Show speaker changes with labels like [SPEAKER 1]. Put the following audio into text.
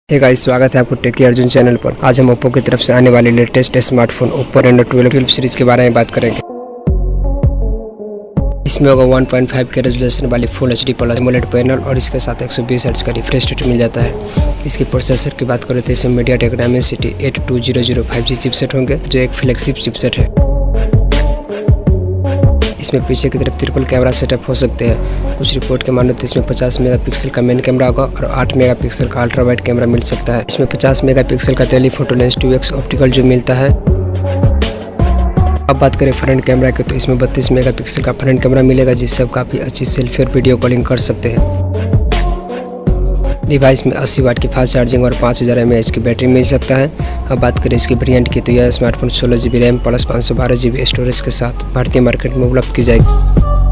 [SPEAKER 1] Hey guys, स्वागत है आपको टेकी अर्जुन चैनल पर। आज हम ओप्पो की तरफ से आने वाले latest smartphone Oppo Reno 12 series के बारे में बात करेंगे। इसमें होगा 1.5 के रेजोल्यूशन वाली full HD plus AMOLED panel और इसके साथ 120 हर्ट्ज का रिफ्रेश रेट मिल जाता है। इसके प्रोसेसर की बात करें तो इसमें मीडियाटेक डायमेंसिटी 8200 5G चिपसेट होंगे, जो एक फ्लैगशिप चिपसेट है। इसमें पीछे की तरफ ट्रिपल कैमरा सेटअप हो सकते हैं। कुछ रिपोर्ट के माने तो इसमें 50 मेगापिक्सल का मेन कैमरा होगा और 8 मेगापिक्सल का अल्ट्रा वाइड कैमरा मिल सकता है। इसमें 50 मेगापिक्सल का टेलीफोटो लेंस 2x ऑप्टिकल जो मिलता है। अब बात करें फ्रंट कैमरा की तो इसमें 32 मेगापिक्सल का फ्रंट कैमरा मिलेगा, जिससे आप काफ़ी अच्छी सेल्फी और वीडियो कॉलिंग कर सकते हैं। डिवाइस में 80 वाट की फास्ट चार्जिंग और 5000 mAh की बैटरी मिल सकता है। अब बात करें इसकी वेरिएंट की तो यह smartphone 16 GB RAM plus 512 GB storage के साथ भारतीय मार्केट में उपलब्ध की जाएगी।